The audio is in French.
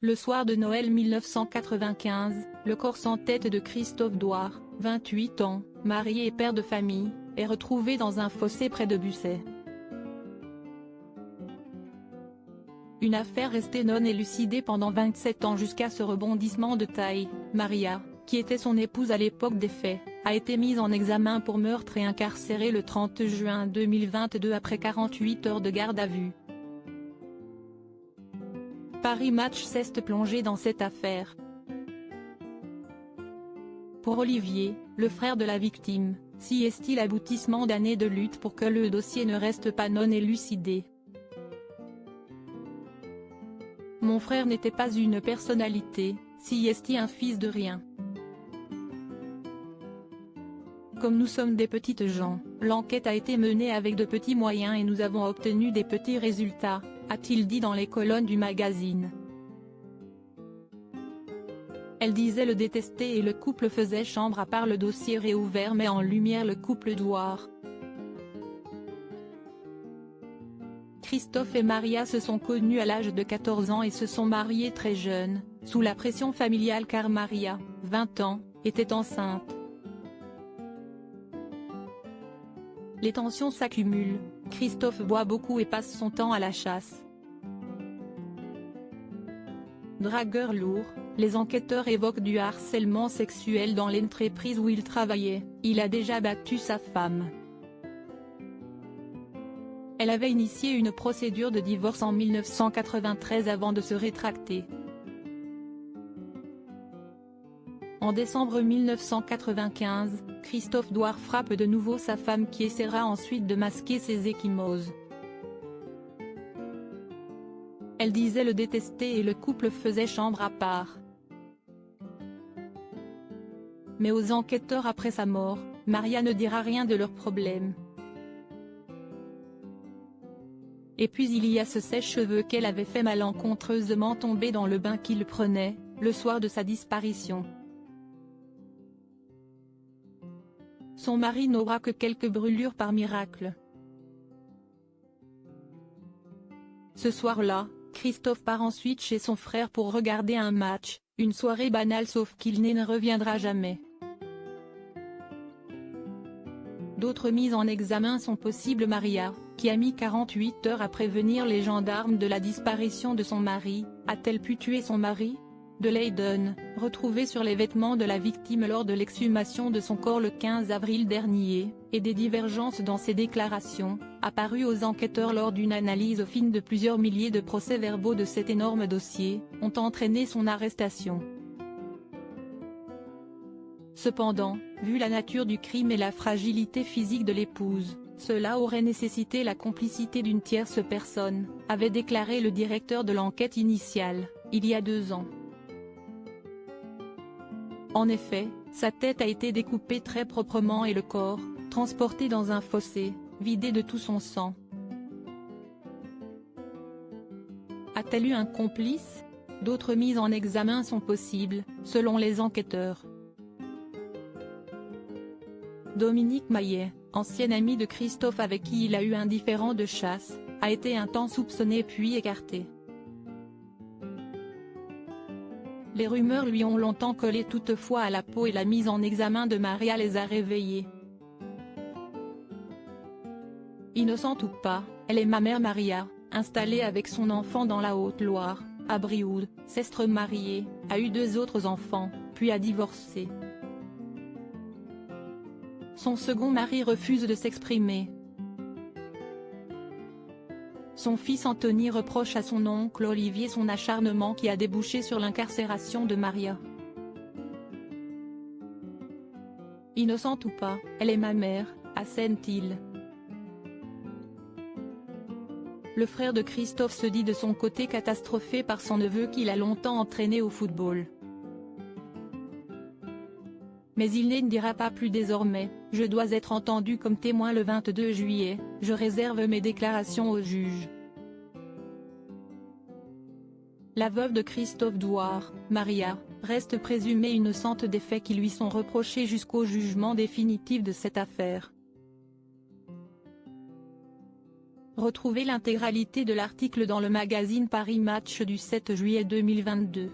Le soir de Noël 1995, le corps sans tête de Christophe Douar, 28 ans, marié et père de famille, est retrouvé dans un fossé près de Busset. Une affaire restée non élucidée pendant 27 ans jusqu'à ce rebondissement de taille. Maria, qui était son épouse à l'époque des faits, a été mise en examen pour meurtre et incarcérée le 30 juin 2022 après 48 heures de garde à vue. Paris Match s'est plongé dans cette affaire. Pour Olivier, le frère de la victime, si est-il l'aboutissement d'années de lutte pour que le dossier ne reste pas non élucidé. Mon frère n'était pas une personnalité, si est-il un fils de rien. Comme nous sommes des petites gens, l'enquête a été menée avec de petits moyens et nous avons obtenu des petits résultats, a-t-il dit dans les colonnes du magazine. Elle disait le détester et le couple faisait chambre à part. Le dossier réouvert met en lumière le couple Douar. Christophe et Maria se sont connus à l'âge de 14 ans et se sont mariés très jeunes, sous la pression familiale car Maria, 20 ans, était enceinte. Les tensions s'accumulent, Christophe boit beaucoup et passe son temps à la chasse. Dragueur lourd, les enquêteurs évoquent du harcèlement sexuel dans l'entreprise où il travaillait, il a déjà battu sa femme. Elle avait initié une procédure de divorce en 1993 avant de se rétracter. En décembre 1995, Christophe Douar frappe de nouveau sa femme qui essaiera ensuite de masquer ses ecchymoses. Elle disait le détester et le couple faisait chambre à part. Mais aux enquêteurs après sa mort, Maria ne dira rien de leurs problèmes. Et puis il y a ce sèche-cheveux qu'elle avait fait malencontreusement tomber dans le bain qu'il prenait, le soir de sa disparition. Son mari n'aura que quelques brûlures par miracle. Ce soir-là, Christophe part ensuite chez son frère pour regarder un match, une soirée banale sauf qu'il ne reviendra jamais. D'autres mises en examen sont possibles. Maria, qui a mis 48 heures à prévenir les gendarmes de la disparition de son mari, a-t-elle pu tuer son mari ? De l'ADN, retrouvé sur les vêtements de la victime lors de l'exhumation de son corps le 15 avril dernier, et des divergences dans ses déclarations, apparues aux enquêteurs lors d'une analyse fine de plusieurs milliers de procès-verbaux de cet énorme dossier, ont entraîné son arrestation. Cependant, vu la nature du crime et la fragilité physique de l'épouse, cela aurait nécessité la complicité d'une tierce personne, avait déclaré le directeur de l'enquête initiale, il y a 2 ans. En effet, sa tête a été découpée très proprement et le corps, transporté dans un fossé, vidé de tout son sang. A-t-elle eu un complice ? D'autres mises en examen sont possibles, selon les enquêteurs. Dominique Maillet, ancien ami de Christophe avec qui il a eu un différend de chasse, a été un temps soupçonné puis écarté. Les rumeurs lui ont longtemps collé toutefois à la peau et la mise en examen de Maria les a réveillés. Innocente ou pas, elle est ma mère Maria, installée avec son enfant dans la Haute-Loire, à Brioude, s'est remariée, a eu 2 autres enfants, puis a divorcé. Son second mari refuse de s'exprimer. Son fils Anthony reproche à son oncle Olivier son acharnement qui a débouché sur l'incarcération de Maria. Innocente ou pas, elle est ma mère, assène-t-il. Le frère de Christophe se dit de son côté catastrophé par son neveu qu'il a longtemps entraîné au football. Mais il ne dira pas plus désormais, je dois être entendu comme témoin le 22 juillet, je réserve mes déclarations au juge. La veuve de Christophe Douar, Maria, reste présumée innocente des faits qui lui sont reprochés jusqu'au jugement définitif de cette affaire. Retrouvez l'intégralité de l'article dans le magazine Paris Match du 7 juillet 2022.